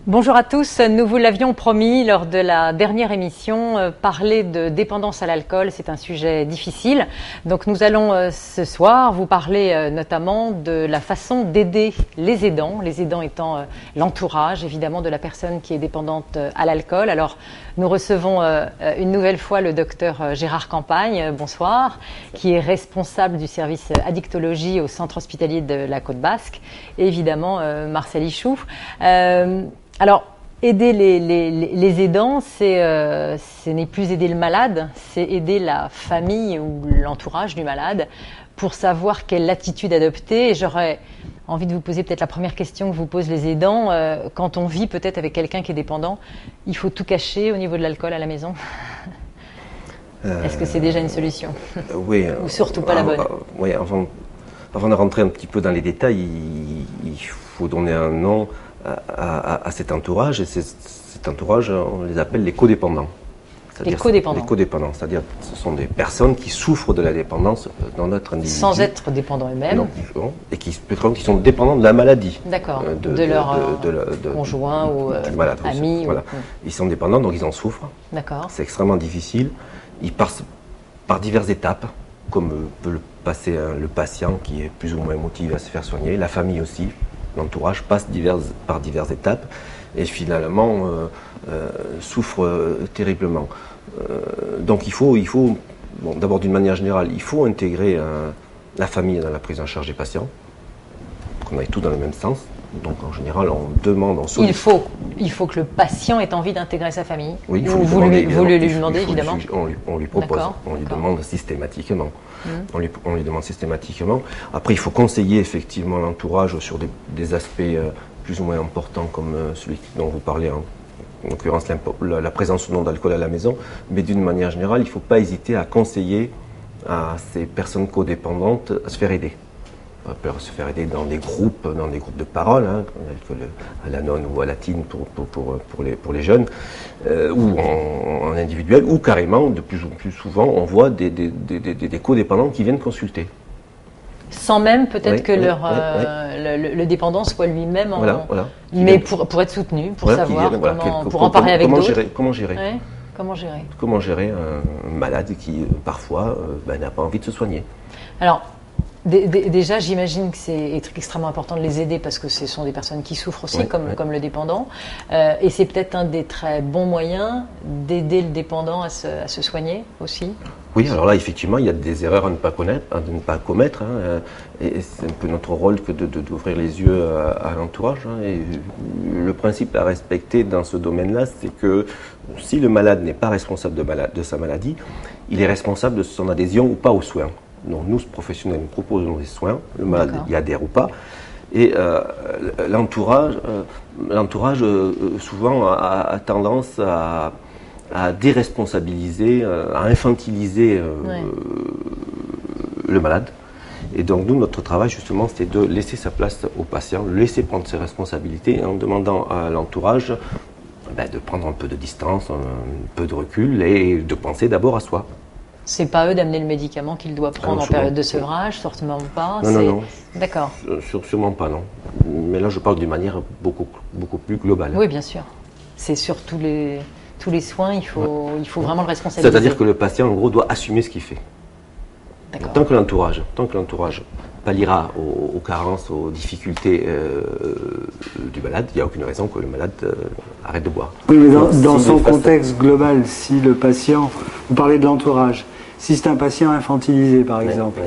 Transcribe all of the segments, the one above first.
Bonjour à tous, nous vous l'avions promis lors de la dernière émission, parler de dépendance à l'alcool, c'est un sujet difficile. Donc nous allons ce soir vous parler notamment de la façon d'aider les aidants étant l'entourage évidemment de la personne qui est dépendante à l'alcool. Alors nous recevons une nouvelle fois le docteur Gérard Campagne, bonsoir, qui est responsable du service addictologie au centre hospitalier de la Côte Basque, et évidemment Marcel Ichoux. Alors, aider les aidants, ce n'est plus aider le malade, c'est aider la famille ou l'entourage du malade pour savoir quelle attitude adopter. Et j'aurais envie de vous poser peut-être la première question que vous posent les aidants. Quand on vit peut-être avec quelqu'un qui est dépendant, il faut tout cacher au niveau de l'alcool à la maison. Est-ce que c'est déjà une solution? Oui. Ou surtout pas la bonne? Oui, avant de rentrer un petit peu dans les détails, il faut donner un nom à cet entourage, et cet entourage, on les appelle les codépendants. Les codépendants. Les codépendants, c'est-à-dire ce sont des personnes qui souffrent de la dépendance dans notre individu. Sans être dépendants eux-mêmes. Non, et qui sont dépendants de la maladie. D'accord, de leur conjoint ou ami. Voilà. Ils sont dépendants, donc ils en souffrent. D'accord. C'est extrêmement difficile. Ils passent par diverses étapes, comme peut le passer le patient qui est plus ou moins motivé à se faire soigner, la famille aussi. L'entourage passe par diverses étapes et finalement souffre terriblement. Donc il faut d'abord d'une manière générale, il faut intégrer la famille dans la prise en charge des patients, qu'on aille tout dans le même sens. Donc en général, on demande, on sollicite. Il faut que le patient ait envie d'intégrer sa famille. Oui, il faut vous lui demandez évidemment. On lui propose, on lui demande systématiquement. On lui demande systématiquement. Après, il faut conseiller effectivement l'entourage sur des aspects plus ou moins importants comme celui dont vous parlez, en l'occurrence la présence ou non d'alcool à la maison. Mais d'une manière générale, il ne faut pas hésiter à conseiller à ces personnes codépendantes à se faire aider. Se faire aider dans des groupes de parole, à l'Anon ou à la TIN pour les jeunes, ou en individuel, ou carrément, de plus en plus souvent, on voit des codépendants qui viennent consulter. Sans même peut-être que le dépendant soit lui-même mais pour être soutenu, pour savoir pour en parler avec d'autres. Comment gérer Comment gérer un malade qui, parfois, n'a pas envie de se soigner. Alors, déjà, j'imagine que c'est extrêmement important de les aider parce que ce sont des personnes qui souffrent aussi, comme le dépendant. Et c'est peut-être un des très bons moyens d'aider le dépendant à se soigner aussi. Oui, alors là, effectivement, il y a des erreurs à ne pas commettre. Et c'est un peu notre rôle que d'ouvrir les yeux à l'entourage. Et le principe à respecter dans ce domaine-là, c'est que si le malade n'est pas responsable de sa maladie, il est responsable de son adhésion ou pas aux soins. Donc nous, professionnels, nous proposons des soins, le malade y adhère ou pas. Et l'entourage, souvent, a tendance à déresponsabiliser, à infantiliser le malade. Et donc nous, notre travail, justement, c'était de laisser sa place au patient, le laisser prendre ses responsabilités en demandant à l'entourage de prendre un peu de distance, un peu de recul et de penser d'abord à soi. C'est pas eux d'amener le médicament qu'il doit prendre en période de sevrage, certainement pas. Non. D'accord. Sûrement pas, non. Mais là, je parle d'une manière beaucoup plus globale. Oui, bien sûr. C'est sur tous les soins, il faut vraiment le responsabiliser. C'est-à-dire que le patient, en gros, doit assumer ce qu'il fait. Tant que l'entourage palliera aux carences, aux difficultés du malade, il n'y a aucune raison que le malade arrête de boire. Oui, mais dans son contexte global, si le patient, vous parlez de l'entourage, si c'est un patient infantilisé par exemple,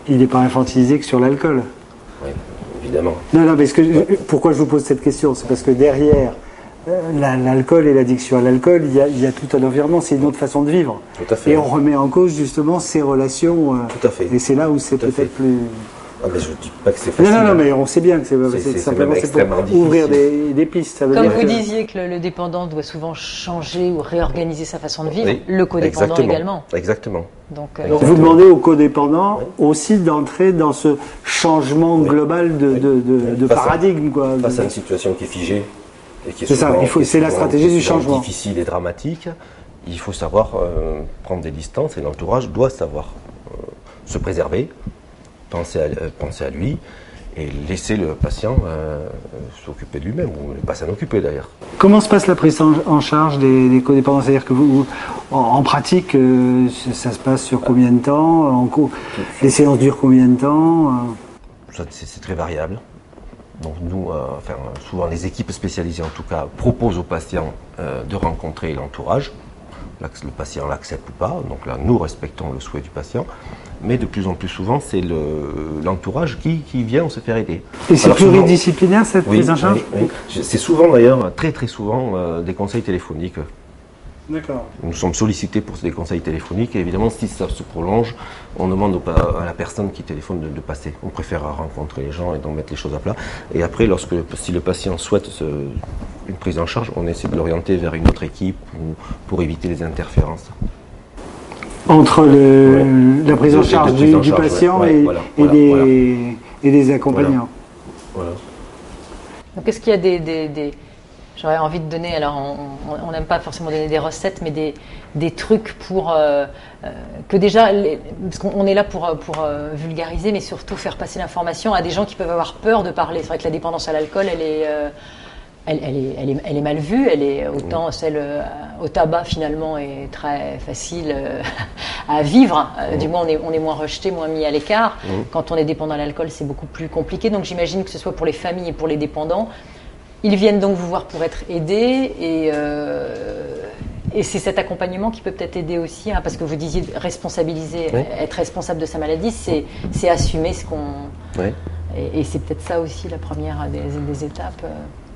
il n'est pas infantilisé que sur l'alcool. Oui, évidemment. Non, parce que pourquoi je vous pose cette question, c'est parce que derrière l'alcool et l'addiction à l'alcool, il y a tout un environnement, c'est une autre façon de vivre. Tout à fait. Et on remet en cause justement ces relations. Tout à fait. Et c'est là où c'est peut-être plus... mais je ne dis pas que c'est facile. Non, mais on sait bien que c'est simplement pour ouvrir des pistes. Ça veut Comme dire vous disiez que le dépendant doit souvent changer ou réorganiser sa façon de vivre, le codépendant également. Exactement. Donc, vous demandez aux codépendants aussi d'entrer dans ce changement global de paradigme. Face à une situation qui est figée et qui est c'est la stratégie du changement. Difficile et dramatique, il faut savoir prendre des distances et l'entourage doit savoir se préserver, penser à lui et laisser le patient s'occuper de lui-même, ou ne pas s'en occuper d'ailleurs. Comment se passe la prise en charge des codépendants? C'est-à-dire que vous, en pratique, ça se passe sur combien de temps? Les séances durent combien de temps? C'est très variable. Donc nous, souvent les équipes spécialisées en tout cas proposent aux patients de rencontrer l'entourage. Le patient l'accepte ou pas, donc là nous respectons le souhait du patient, mais de plus en plus souvent c'est l'entourage qui vient se faire aider. Et c'est pluridisciplinaire cette prise en charge? Oui. C'est souvent d'ailleurs, très très souvent, des conseils téléphoniques. D'accord. Nous sommes sollicités pour des conseils téléphoniques et évidemment si ça se prolonge, on demande à la personne qui téléphone de passer. On préfère rencontrer les gens et d'en mettre les choses à plat. Et après, si le patient souhaite une prise en charge, on essaie de l'orienter vers une autre équipe pour éviter les interférences. Entre la prise en charge du patient et des accompagnants. Voilà. Donc est-ce qu'il y a des j'aurais envie de donner, alors on n'aime pas forcément donner des recettes, mais des trucs pour que déjà, parce qu'on est là pour vulgariser, mais surtout faire passer l'information à des gens qui peuvent avoir peur de parler. C'est vrai que la dépendance à l'alcool, elle est mal vue, autant celle au tabac finalement est très facile à vivre, du moins on est moins rejeté, moins mis à l'écart. Quand on est dépendant à l'alcool, c'est beaucoup plus compliqué, donc j'imagine que ce soit pour les familles et pour les dépendants. Ils viennent donc vous voir pour être aidés et c'est cet accompagnement qui peut peut-être aider aussi, parce que vous disiez responsabiliser, être responsable de sa maladie, c'est assumer ce qu'on... Et c'est peut-être ça aussi la première des étapes.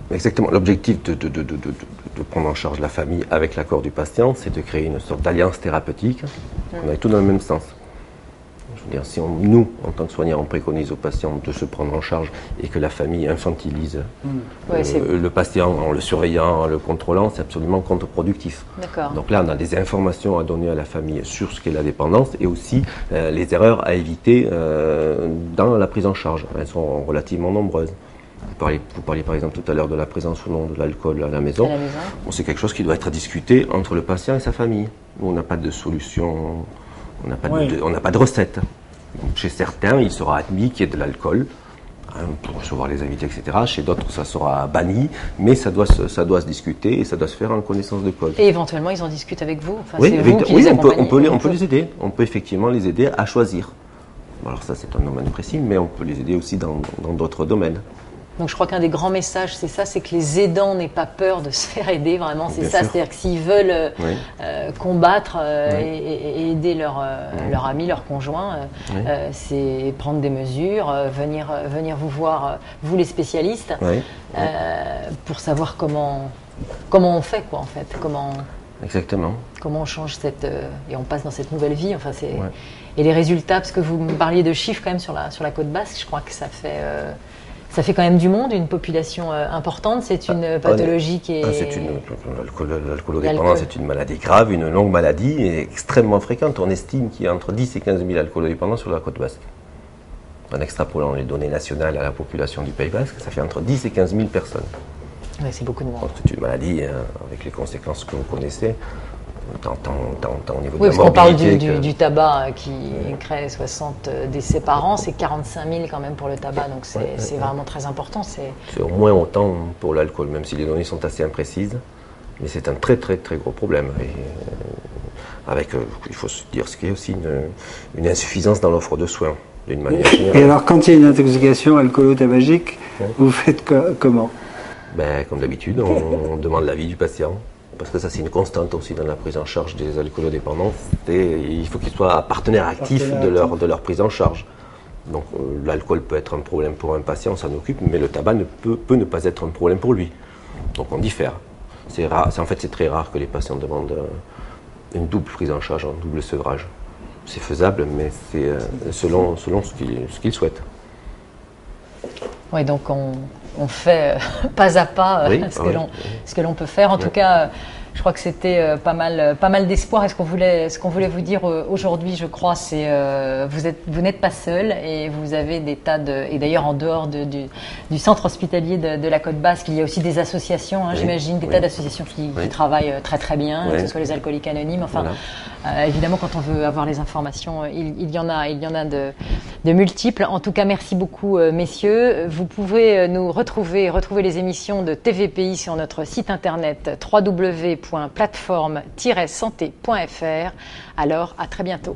Exactement. L'objectif de prendre en charge la famille avec l'accord du patient, c'est de créer une sorte d'alliance thérapeutique. On est tout dans le même sens. Je veux dire, si nous, en tant que soignants, on préconise aux patients de se prendre en charge et que la famille infantilise le patient en le surveillant, en le contrôlant, c'est absolument contre-productif. Donc là, on a des informations à donner à la famille sur ce qu'est la dépendance et aussi les erreurs à éviter dans la prise en charge. Elles sont relativement nombreuses. Vous parliez par exemple tout à l'heure de la présence ou non de l'alcool à la maison. C'est quelque chose qui doit être discuté entre le patient et sa famille. On n'a pas de solution. On n'a pas de recette. Donc, chez certains, il sera admis qu'il y ait de l'alcool pour recevoir les invités, etc. Chez d'autres, ça sera banni, mais ça doit se discuter et ça doit se faire en connaissance de cause. Et éventuellement, ils en discutent avec vous. On peut les aider. On peut effectivement les aider à choisir. Alors ça, c'est un domaine précis, mais on peut les aider aussi dans d'autres domaines. Donc je crois qu'un des grands messages, c'est ça, c'est que les aidants n'aient pas peur de se faire aider, vraiment, c'est ça. C'est-à-dire que s'ils veulent combattre et aider leur ami, leur conjoint, c'est prendre des mesures, venir vous voir, vous les spécialistes, pour savoir comment on fait, quoi, en fait. Exactement. Comment on change et on passe dans cette nouvelle vie. Enfin, et les résultats, parce que vous me parliez de chiffres quand même sur la côte basque, je crois que ça fait quand même du monde, une population importante. C'est une pathologie qui est... L'alcoolodépendance est une maladie grave, une longue maladie et extrêmement fréquente. On estime qu'il y a entre 10 et 15 000 alcoolodépendants sur la côte basque. En extrapolant les données nationales à la population du Pays basque, ça fait entre 10 et 15 000 personnes. Oui, c'est beaucoup de monde. C'est une maladie avec les conséquences que vous connaissez. Tant au niveau de la parce qu'on parle morbidité du tabac qui crée 60 décès par an, c'est 45 000 quand même pour le tabac, donc c'est vraiment très important. C'est au moins autant pour l'alcool, même si les données sont assez imprécises, mais c'est un très très très gros problème. Et, il faut se dire ce qui est aussi une insuffisance dans l'offre de soins, d'une manière générale. Et alors quand il y a une intoxication alcoolo-tabagique, vous faites comment? Comme d'habitude, on demande l'avis du patient. Parce que ça, c'est une constante aussi dans la prise en charge des alcoolodépendants. Il faut qu'ils soient partenaires actifs de leur prise en charge. Donc l'alcool peut être un problème pour un patient, on s'en occupe, mais le tabac peut ne pas être un problème pour lui. Donc on diffère. En fait, c'est très rare que les patients demandent une double prise en charge, un double sevrage. C'est faisable, mais c'est selon ce qu'ils souhaitent. Oui, donc on fait pas à pas ce que l'on peut faire. En tout cas, je crois que c'était pas mal d'espoir. Et ce qu'on voulait vous dire aujourd'hui, je crois, c'est vous n'êtes pas seul et vous avez des tas et d'ailleurs en dehors du centre hospitalier de la Côte Basque, il y a aussi des associations, j'imagine, des tas d'associations qui travaillent très très bien, que ce soit les alcooliques anonymes. Enfin, évidemment, quand on veut avoir les informations, il y en a multiples. En tout cas, merci beaucoup, messieurs. Vous pouvez nous retrouver les émissions de TVPI sur notre site internet www.plateforme-santé.fr. Alors, à très bientôt.